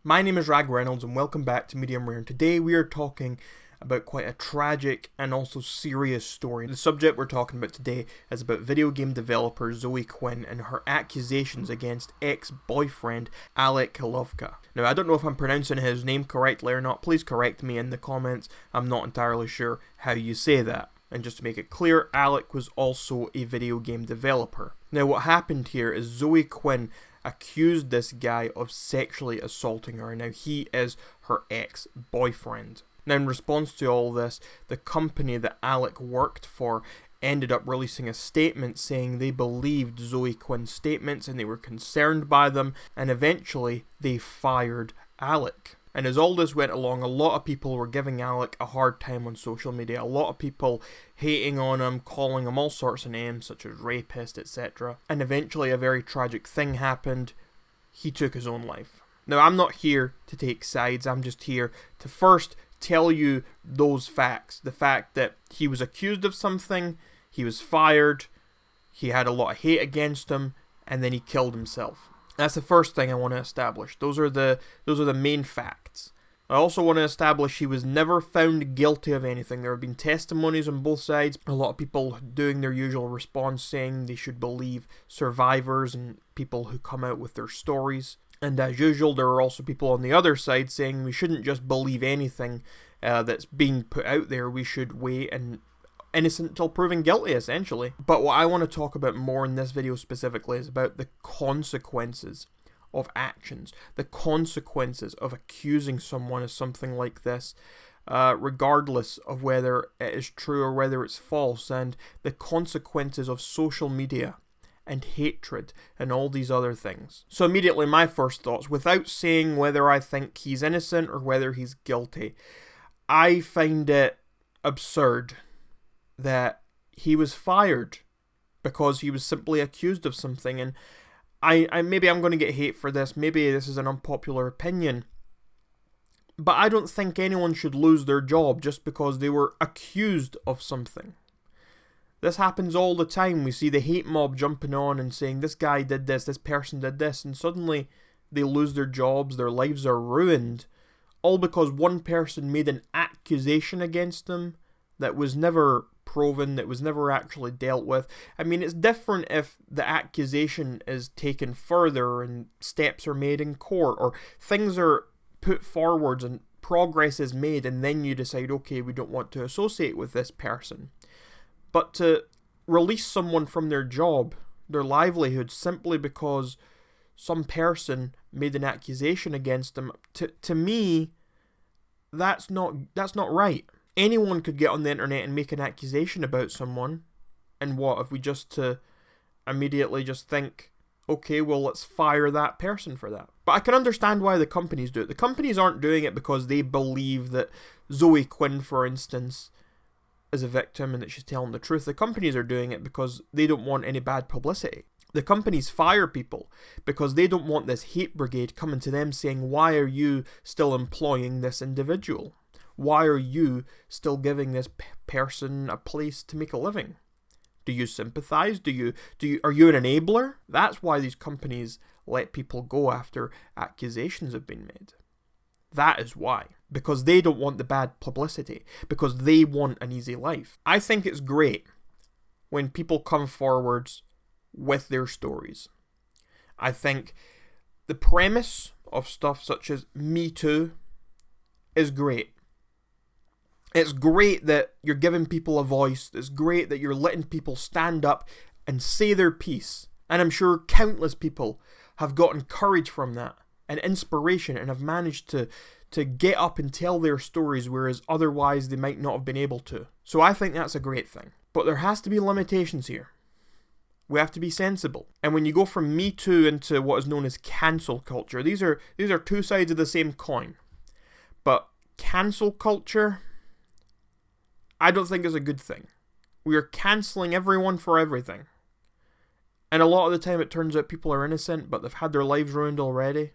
My name is Rag Reynolds and welcome back to Medium Rare, and today we are talking about quite a tragic and also serious story. The subject we're talking about today is about video game developer Zoe Quinn and her accusations against ex-boyfriend Alec Holowka. Now, I don't know if I'm pronouncing his name correctly or not. Please correct me in the comments. I'm not entirely sure how you say that. And just to make it clear, Alec was also a video game developer. Now, what happened here is Zoe Quinn accused this guy of sexually assaulting her. Now, he is her ex-boyfriend. Now, in response to all this, the company that Alec worked for ended up releasing a statement saying they believed Zoe Quinn's statements and they were concerned by them, and eventually they fired Alec. And as all this went along, a lot of people were giving Alec a hard time on social media. A lot of people hating on him, calling him all sorts of names, such as rapist, etc. And eventually a very tragic thing happened. He took his own life. Now, I'm not here to take sides. I'm just here to first tell you those facts. The fact that he was accused of something, he was fired, he had a lot of hate against him, and then he killed himself. That's the first thing I want to establish. Those are the main facts. I also want to establish he was never found guilty of anything. There have been testimonies on both sides. A lot of people doing their usual response saying they should believe survivors and people who come out with their stories. And as usual, there are also people on the other side saying we shouldn't just believe anything that's being put out there. We should wait and innocent until proven guilty, essentially. But what I want to talk about more in this video specifically is about the consequences of actions, the consequences of accusing someone of something like this, regardless of whether it is true or whether it's false, and the consequences of social media and hatred and all these other things. So immediately my first thoughts, without saying whether I think he's innocent or whether he's guilty, I find it absurd that he was fired because he was simply accused of something. And I maybe I'm going to get hate for this, maybe this is an unpopular opinion, but I don't think anyone should lose their job just because they were accused of something. This happens all the time. We see the hate mob jumping on and saying this guy did this person did this, and suddenly they lose their jobs, their lives are ruined, all because one person made an accusation against them that was never proven, that was never actually dealt with. I mean, it's different if the accusation is taken further and steps are made in court, or things are put forwards and progress is made, and then you decide, okay, we don't want to associate with this person. But to release someone from their job, their livelihood, simply because some person made an accusation against them, to me, that's not right. Anyone could get on the internet and make an accusation about someone, and what if we just to immediately just think, okay, well, let's fire that person for that. But I can understand why the companies do it. The companies aren't doing it because they believe that Zoe Quinn, for instance, is a victim and that she's telling the truth. The companies are doing it because they don't want any bad publicity. The companies fire people because they don't want this hate brigade coming to them saying, why are you still employing this individual? Why are you still giving this person a place to make a living? Do you sympathize? Are you an enabler? That's why these companies let people go after accusations have been made. That is why. Because they don't want the bad publicity. Because they want an easy life. I think it's great when people come forwards with their stories. I think the premise of stuff such as Me Too is great. It's great that you're giving people a voice. It's great that you're letting people stand up and say their piece. And I'm sure countless people have gotten courage from that and inspiration and have managed to get up and tell their stories, whereas otherwise they might not have been able to. So I think that's a great thing. But there has to be limitations here. We have to be sensible. And when you go from Me Too into what is known as cancel culture, these are two sides of the same coin. But cancel culture, I don't think is a good thing. We are cancelling everyone for everything. And a lot of the time it turns out people are innocent, but they've had their lives ruined already.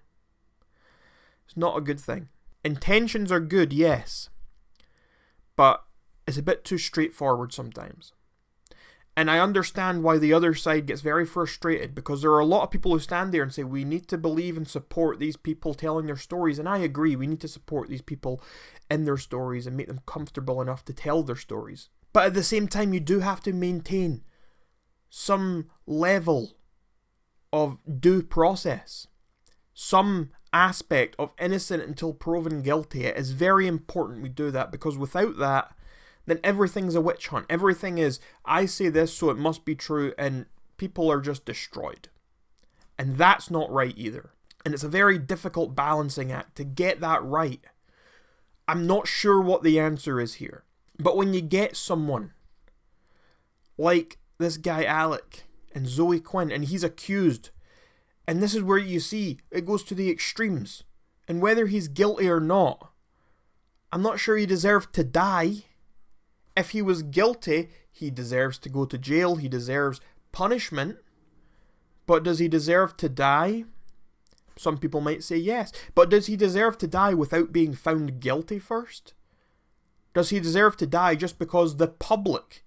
It's not a good thing. Intentions are good, yes. But it's a bit too straightforward sometimes. And I understand why the other side gets very frustrated, because there are a lot of people who stand there and say, we need to believe and support these people telling their stories. And I agree, we need to support these people in their stories and make them comfortable enough to tell their stories. But at the same time, you do have to maintain some level of due process. Some aspect of innocent until proven guilty. It is very important we do that, because without that, then everything's a witch hunt. Everything is, I say this, so it must be true, and people are just destroyed. And that's not right either. And it's a very difficult balancing act to get that right. I'm not sure what the answer is here. But when you get someone like this guy Alec and Zoe Quinn, and he's accused, and this is where you see it goes to the extremes. And whether he's guilty or not, I'm not sure he deserved to die. If he was guilty, he deserves to go to jail, he deserves punishment. But does he deserve to die? Some people might say yes. But does he deserve to die without being found guilty first? Does he deserve to die just because the public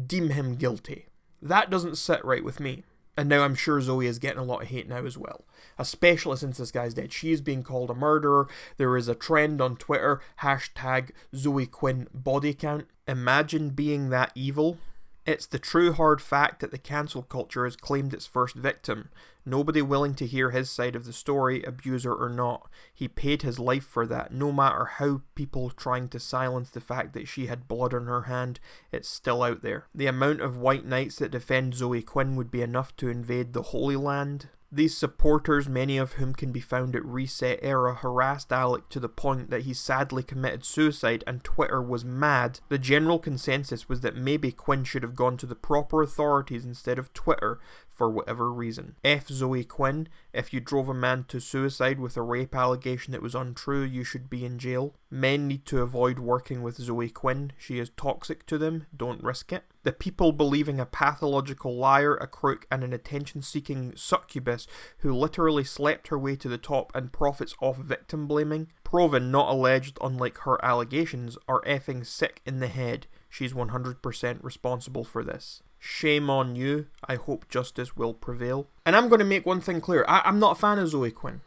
deem him guilty? That doesn't sit right with me. And now I'm sure Zoe is getting a lot of hate now as well. Especially since this guy's dead. She's being called a murderer. There is a trend on Twitter, hashtag Zoe Quinn body count. Imagine being that evil. It's the true hard fact that the cancel culture has claimed its first victim. Nobody willing to hear his side of the story, abuser or not. He paid his life for that. No matter how people trying to silence the fact that she had blood on her hand, it's still out there. The amount of white knights that defend Zoe Quinn would be enough to invade the Holy Land. These supporters, many of whom can be found at Reset Era, harassed Alec to the point that he sadly committed suicide, and Twitter was mad. The general consensus was that maybe Quinn should have gone to the proper authorities instead of Twitter for whatever reason. F Zoe Quinn, if you drove a man to suicide with a rape allegation that was untrue, you should be in jail. Men need to avoid working with Zoe Quinn. She is toxic to them. Don't risk it. The people believing a pathological liar, a crook, and an attention-seeking succubus who literally slept her way to the top and profits off victim blaming, proven, not alleged, unlike her allegations, are effing sick in the head. She's 100% responsible for this. Shame on you. I hope justice will prevail. And I'm going to make one thing clear. I'm not a fan of Zoe Quinn.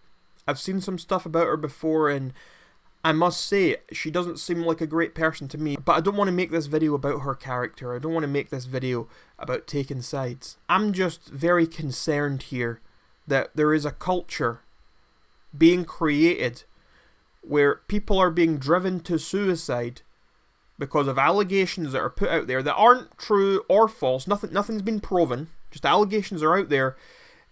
I've seen some stuff about her before, and I must say, she doesn't seem like a great person to me. But I don't want to make this video about her character. I don't want to make this video about taking sides. I'm just very concerned here that there is a culture being created where people are being driven to suicide because of allegations that are put out there that aren't true or false. Nothing's been proven. Just allegations are out there.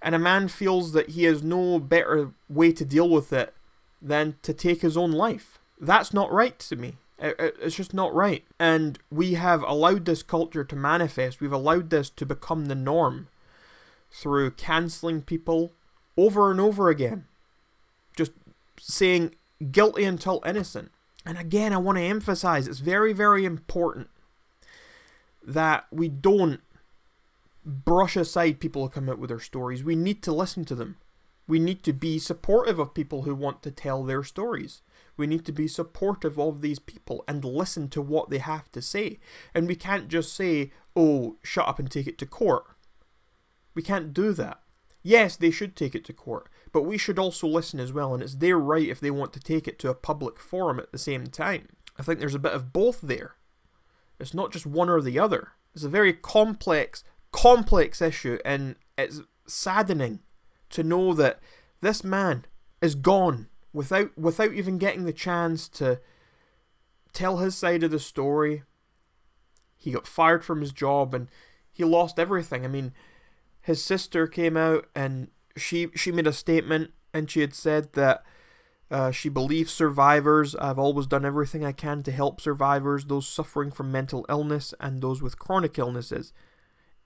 And a man feels that he has no better way to deal with it than to take his own life. That's not right to me. It's just not right. And we have allowed this culture to manifest. We've allowed this to become the norm through cancelling people over and over again. Just saying guilty until innocent. And again, I want to emphasize, it's very, very important that we don't brush aside people who come out with their stories. We need to listen to them. We need to be supportive of people who want to tell their stories. We need to be supportive of these people and listen to what they have to say. And we can't just say, oh, shut up and take it to court. We can't do that. Yes, they should take it to court, but we should also listen as well, and it's their right if they want to take it to a public forum at the same time. I think there's a bit of both there. It's not just one or the other. It's a very complex issue, and it's saddening to know that this man is gone without even getting the chance to tell his side of the story. He got fired from his job and he lost everything. I mean, his sister came out and she made a statement, and she had said that she believes survivors. I've always done everything I can to help survivors, those suffering from mental illness and those with chronic illnesses.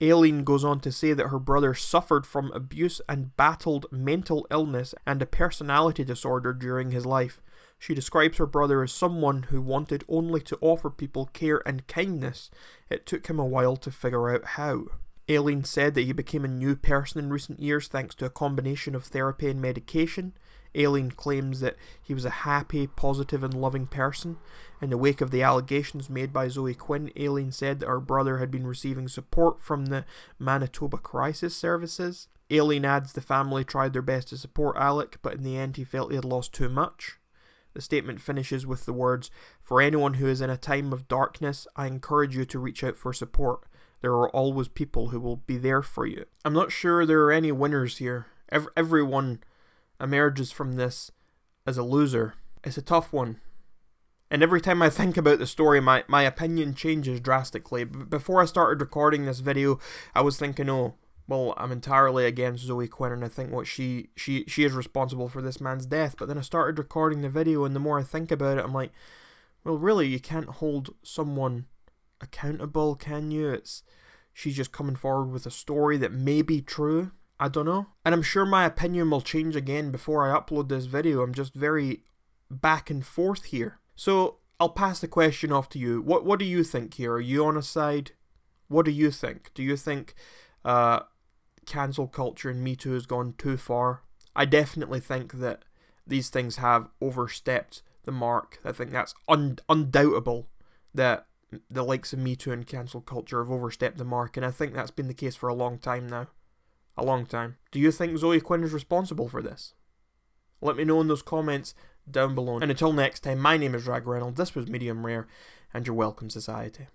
Aileen goes on to say that her brother suffered from abuse and battled mental illness and a personality disorder during his life. She describes her brother as someone who wanted only to offer people care and kindness. It took him a while to figure out how. Aileen said that he became a new person in recent years thanks to a combination of therapy and medication. Aileen claims that he was a happy, positive and loving person. In the wake of the allegations made by Zoe Quinn, Aileen said that her brother had been receiving support from the Manitoba Crisis Services. Aileen adds the family tried their best to support Alec, but in the end he felt he had lost too much. The statement finishes with the words, "For anyone who is in a time of darkness, I encourage you to reach out for support. There are always people who will be there for you." I'm not sure there are any winners here. Everyone emerges from this as a loser. It's a tough one. And every time I think about the story, my opinion changes drastically. Before I started recording this video, I was thinking, oh, well, I'm entirely against Zoe Quinn, and I think what she is responsible for this man's death. But then I started recording the video, and the more I think about it, I'm like, well, really, you can't hold someone accountable, can you? She's just coming forward with a story that may be true. I don't know. And I'm sure my opinion will change again before I upload this video. I'm just very back and forth here. So I'll pass the question off to you. What do you think here? Are you on a side? What do you think? Do you think cancel culture and Me Too has gone too far? I definitely think that these things have overstepped the mark. I think that's undoubtable that the likes of Me Too and cancel culture have overstepped the mark, and I think that's been the case for a long time now. A long time. Do you think Zoe Quinn is responsible for this? Let me know in those comments down below. And until next time, my name is Rag Reynolds, this was Medium Rare, and your welcome, society.